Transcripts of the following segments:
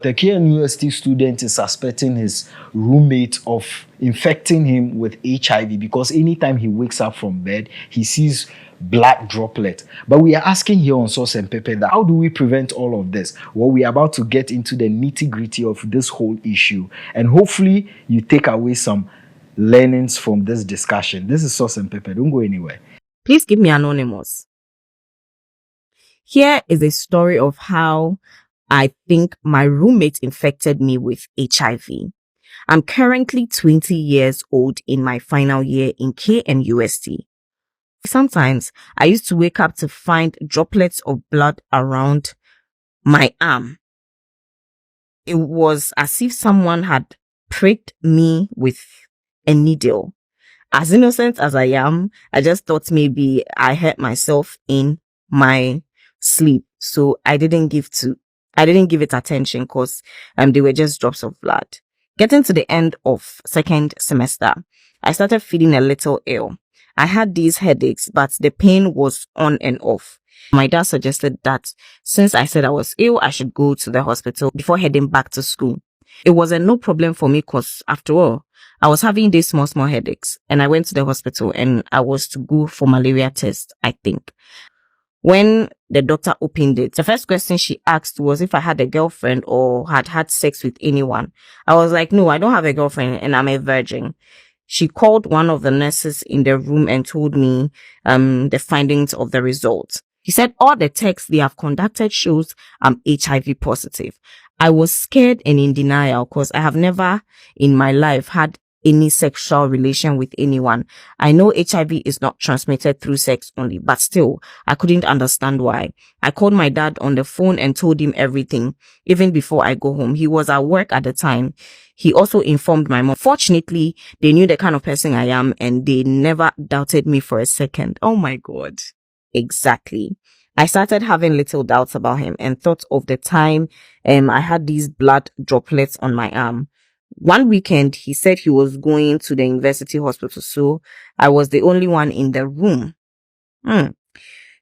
The KNUST student is suspecting his roommate of infecting him with HIV because anytime he wakes up from bed, he sees blood droplet. But we are asking here on Sauce and Pepper that how do we prevent all of this? Well, we are about to get into the nitty-gritty of this whole issue. And hopefully you take away some learnings from this discussion. This is Sauce and Pepper. Don't go anywhere. Please keep me anonymous. Here is a story of how I think my roommate infected me with HIV. I'm currently 20 years old in my final year in KNUST. Sometimes I used to wake up to find droplets of blood around my arm. It was as if someone had pricked me with a needle. As innocent as I am, I just thought maybe I hurt myself in my sleep. So I didn't give it attention because they were just drops of blood. Getting to the end of second semester, I started feeling a little ill. I had these headaches, but the pain was on and off. My dad suggested that since I said I was ill, I should go to the hospital before heading back to school. It wasn't no problem for me because after all, I was having these small headaches and I went to the hospital and I was to go for malaria test, I think. When the doctor opened it, the first question she asked was if I had a girlfriend or had had sex with anyone. I was like, no, I don't have a girlfriend and I'm a virgin. She called one of the nurses in the room and told me the findings of the results. He said all the tests they have conducted shows I'm HIV positive. I was scared and in denial because I have never in my life had any sexual relation with anyone. I know HIV is not transmitted through sex only, but still, I couldn't understand why. I called my dad on the phone and told him everything, even before I go home. He was at work at the time. He also informed my mom. Fortunately, they knew the kind of person I am and they never doubted me for a second. Oh my God. Exactly. I started having little doubts about him and thought of the time I had these blood droplets on my arm. One weekend, he said he was going to the university hospital, so I was the only one in the room.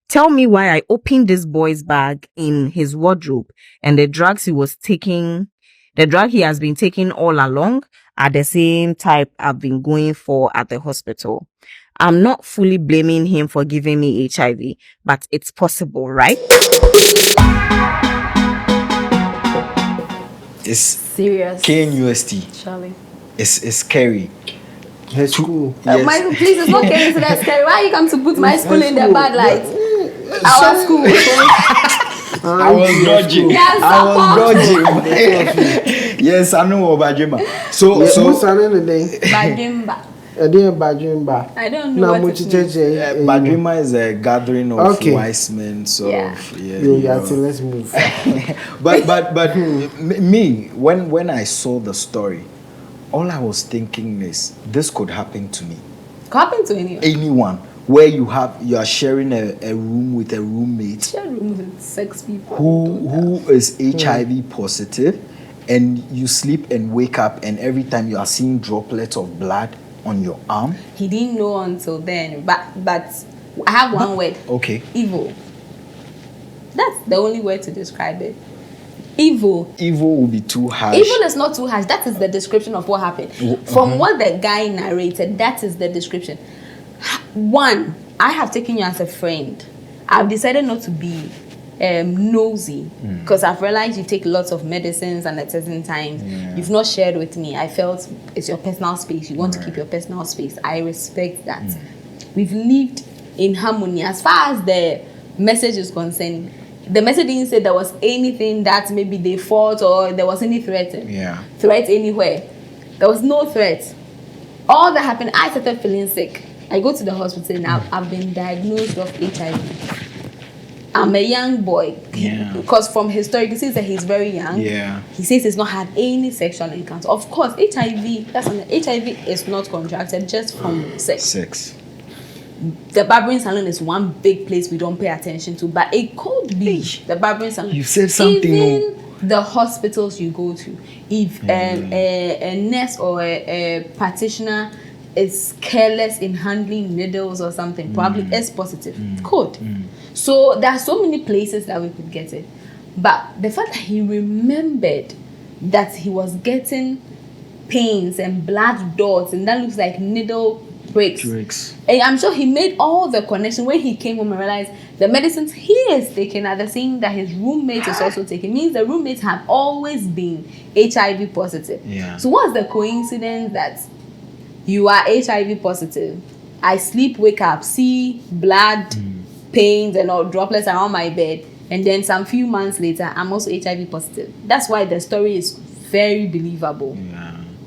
Tell me why I opened this boy's bag in his wardrobe and the drugs he was taking, the drug he has been taking all along are the same type I've been going for at the hospital. I'm not fully blaming him for giving me HIV, but it's possible, right? It's serious. KNUST. Charlie. It's scary. Her school. Yes. Michael, please, it's not getting to that scary. Why you come to put my school in the bad light? Our school. I was dodging. Yes, Yes, I know about Bajima. So what's the name of the day? Bajimba. Bajimba. I don't know what it means. Bajima is a gathering of wise men, sort of. Yeah, so let's move. but me, when I saw the story, all I was thinking is this could happen to me. Could happen to anyone. Anyone. Where you are sharing a room with a roommate. Share a room with 6 people. Who is HIV positive, and you sleep and wake up, and every time you are seeing droplets of blood on your arm. He didn't know until then, but I have one word. Okay. Evil. That's the only word to describe it. Evil. Evil will be too harsh. Evil is not too harsh. That is the description of what happened. From what the guy narrated, that is the description. One, I have taken you as a friend. I've decided not to be nosy because I've realized you take lots of medicines and at certain times you've not shared with me. I felt it's your personal space. You want to keep your personal space. I respect that. We've lived in harmony. As far as the message is concerned, the message didn't say there was anything that maybe they fought or there was any threat anywhere. There was no threat. All that happened, I started feeling sick. I go to the hospital and I've been diagnosed with HIV. I'm a young boy. Because from his story, you see that he's very young. He says he's not had any sexual encounter. Of course, HIV is not contracted just from sex. The barbering salon is one big place we don't pay attention to, but it could be the barbering salon. You said something. Even the hospitals you go to, if a nurse or a practitioner is careless in handling needles or something, probably S positive. Could. So there are so many places that we could get it. But the fact that he remembered that he was getting pains and blood dots, and that looks like needle pricks. And I'm sure he made all the connection when he came home and realized the medicines he is taking are the same that his roommate is also taking. Means the roommates have always been HIV positive. Yeah. So what's the coincidence that you are HIV positive? I sleep, wake up, see blood, pains and all droplets around my bed, and then some few months later I'm also HIV positive. That's why the story is very believable.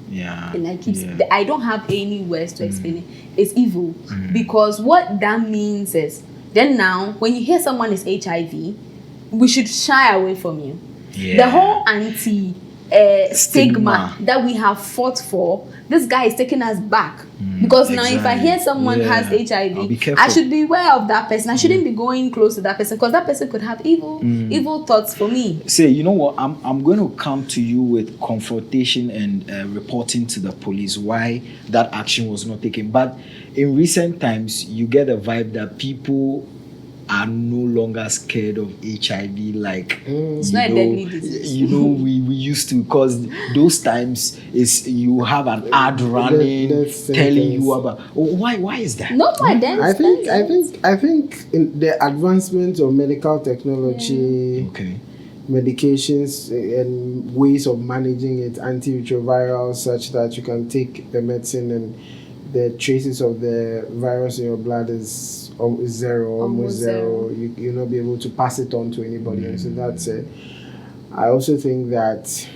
Yeah. And I don't have any words to explain it. It's evil. Because what that means is, then now when you hear someone is HIV, we should shy away from you. The whole stigma that we have fought for, this guy is taking us back. Because now if I hear someone has HIV, I should be aware of that person. I shouldn't be going close to that person, because that person could have evil thoughts for me. Say, you know what, I'm going to come to you with confrontation and reporting to the police why that action was not taken. But in recent times, you get a vibe that people are no longer scared of HIV like it's not a deadly disease. You know, we used to, because those times is you have an ad running telling you about why is that? Not my death. I think in the advancement of medical technology, medications and ways of managing it, antiretrovirals, such that you can take the medicine and the traces of the virus in your blood is zero, almost zero. You'll not be able to pass it on to anybody. And so that's it. I also think that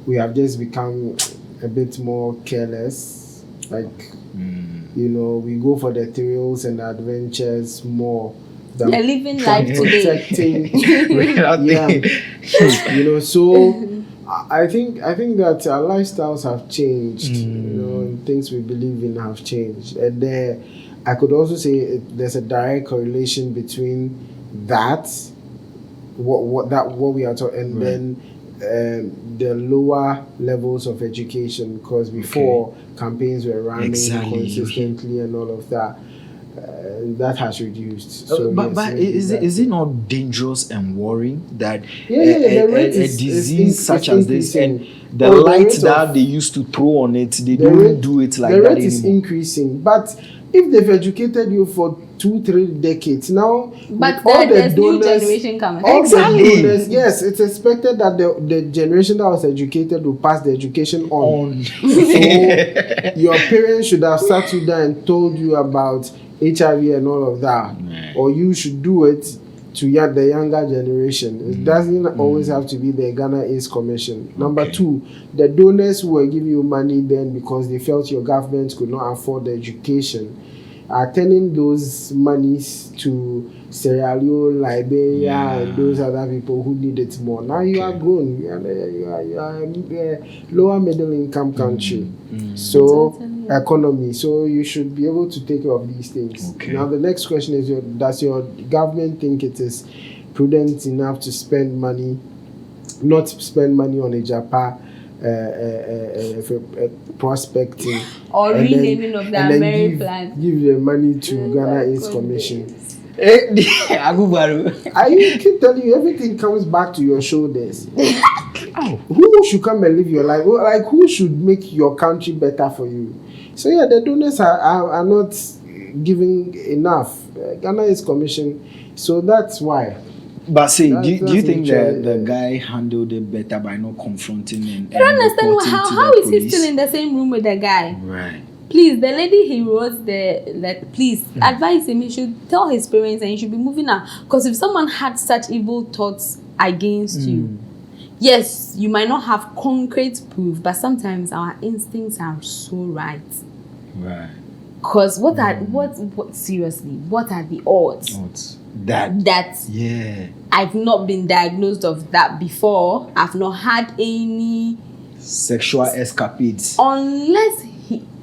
we have just become a bit more careless. Like, you know, we go for the thrills and adventures more than living life today. You know, so I think that our lifestyles have changed, you know, and things we believe in have changed. And I could also say there's a direct correlation between that, what we are talking, and then the lower levels of education, because before campaigns were running consistently and all of that. That has reduced. So but is it not dangerous and worrying that a disease such as this, and the light that they used to throw on it, they don't do it like that anymore? The rate is increasing, but if they've educated you for 2-3 decades now, but there's new generation coming. The donors, yes, it's expected that the generation that was educated will pass the education on. So your parents should have sat you down and told you about HIV and all of that, or you should do it to the younger generation. It doesn't always have to be the Ghana AIDS Commission. Number 2, the donors who were giving you money then because they felt your government could not afford the education are turning those monies to Sierra Leone, Liberia, and those other people who need it more. Now you are grown. You are a lower middle income country. So economy. So you should be able to take care of these things. Now the next question is: does your government think it is prudent enough to spend money, not spend money on a Japan? Prospecting or renaming of the American plan. Give the money to Ghana AIDS Commission. I keep telling you, everything comes back to your shoulders. Who should come and live your life? Like, who should make your country better for you? So the donors are not giving enough. Ghana AIDS Commission. So that's why. But say, do you think the guy handled it better by not confronting and I don't understand how is he still in the same room with the guy? Right. Please, the lady he wrote please advise him. He should tell his parents and he should be moving out. Because if someone had such evil thoughts against you, yes, you might not have concrete proof, but sometimes our instincts are so right. Right. Because seriously, what are the odds? That I've not been diagnosed of that before. I've not had any sexual escapades. Unless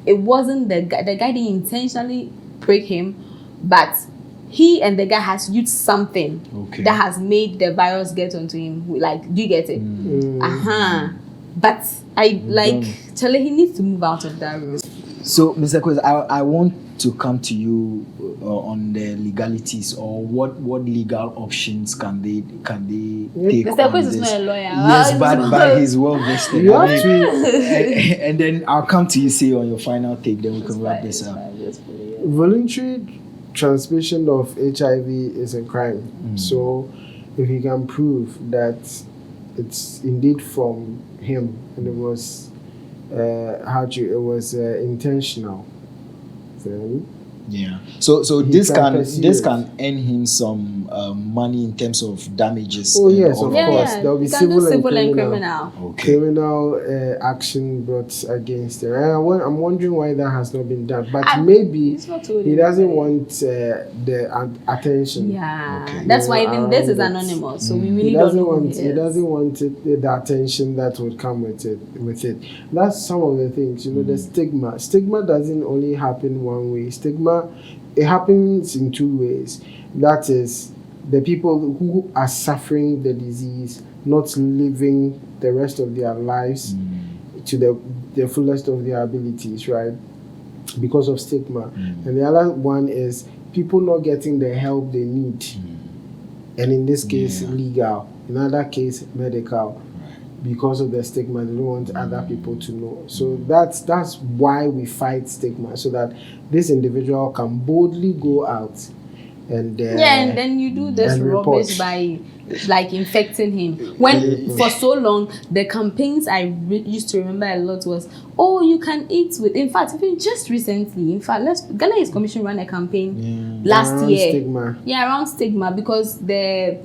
it wasn't the guy didn't intentionally prick him, but he and the guy has used something that has made the virus get onto him. Like, do you get it? But Charlie, he needs to move out of that room. So, Mr. Quez, I want to come to you on the legalities, or what legal options can they take? Mr. on Quiz is this? not a lawyer. Yes, but he's well vested. You I have mean, and then I'll come to you, say, on your final take, then we can wrap this up. Voluntary transmission of HIV is a crime. So if he can prove that it's indeed from him and it was intentional, then Yeah. So He this can can pursue this it. can earn him some money in terms of damages. Oh and yes, all of Yeah, course. yeah. There will be You can do civil and criminal. criminal. Okay. Criminal action brought against it. I'm wondering why that has not been done. But I- maybe It's not told he doesn't anybody. want the attention. Yeah, Okay. that's why even this is Around it. anonymous. So we He really don't doesn't know who want. he He is. doesn't want the attention that would come with it. That's some of the things. The stigma. Stigma doesn't only happen one way. Stigma, it happens in two ways. That is, the people who are suffering the disease not living the rest of their lives to the fullest of their abilities, right? Because of stigma. And the other one is people not getting the help they need. And in this case, Yeah. legal. In other case, medical. Because of the stigma, they don't want other people to know. So that's why we fight stigma, so that this individual can boldly go out and And then you do this and rubbish report. by like infecting him. When for so long, the campaigns I used to remember a lot was, oh, you can eat with. In fact, even just recently, Ghana Youth Commission ran a campaign last around year. stigma. Yeah, around stigma, because the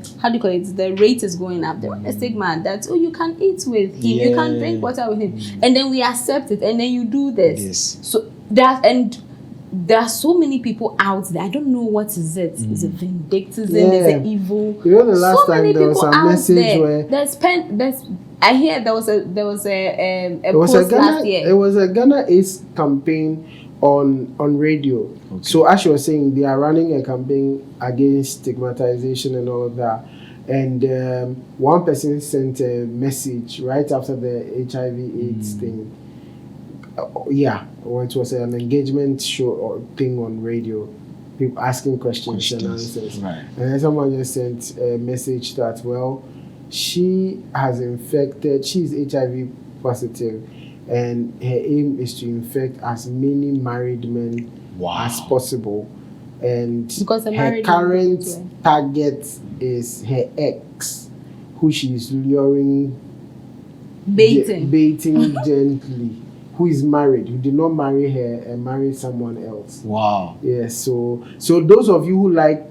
rate is going up. There was a stigma that, oh, you can eat with him, you can drink water with him, and then we accept it, and then you do this. Yes. So there are so many people out there. I don't know what is it. Is it vindictivism? Is it evil? The last So many time there was people a out message there. where I hear there was a it was post a last year. It was a Ghana AIDS campaign on radio. Okay. So as you were saying, they are running a campaign against stigmatization and all of that. And one person sent a message right after the HIV/AIDS thing. Or it was an engagement show or thing on radio. People asking questions and answers. Right. And then someone just sent a message that, well, she's HIV positive, and her aim is to infect as many married men as possible. And Because the her married current men- target is her ex, who she is luring, baiting gently, who is married, who did not marry her and married someone else. Wow. Yes, so those of you who like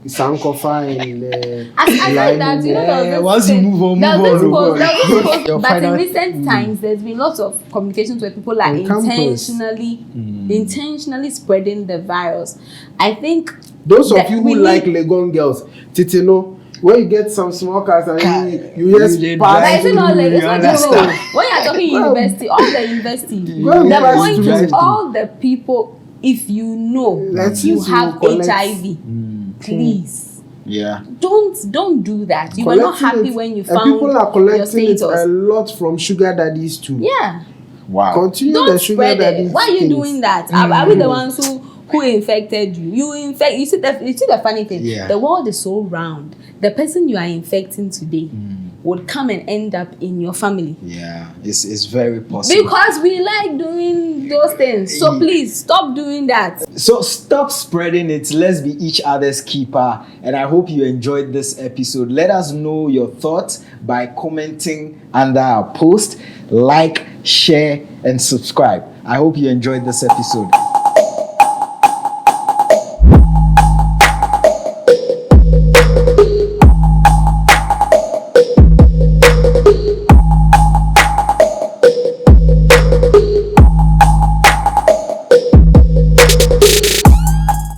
Sankofa and I said that, you know, there was this once you thing- move on, there was move this on. post- there was this post, Your but in final- recent times, there's been lots of communications where people are On campus. intentionally spreading the virus. I think those of that you we who need- like Legon girls, Titino, when you get some small cars and you just did But pass it's not like, it's not just understand. when you're talking university, all the university, Go and the pass point to is it. all the people, if you know Let's you see, have collect- HIV, please. Yeah. Don't do that. You were not collecting happy it, when you and found people are your collecting it a status. lot from sugar daddies too. Yeah. Wow. Continue the Don't sugar spread daddies. it. Why are you things. doing that? Are we the ones who infected you? You see the funny thing. Yeah. The world is so round. The person you are infecting today would come and end up in your family. Yeah. It's very possible. Because we like doing those things. So please stop doing that. So stop spreading it. Let's be each other's keeper. And I hope you enjoyed this episode. Let us know your thoughts by commenting under our post. Like, share, and subscribe. I hope you enjoyed this episode.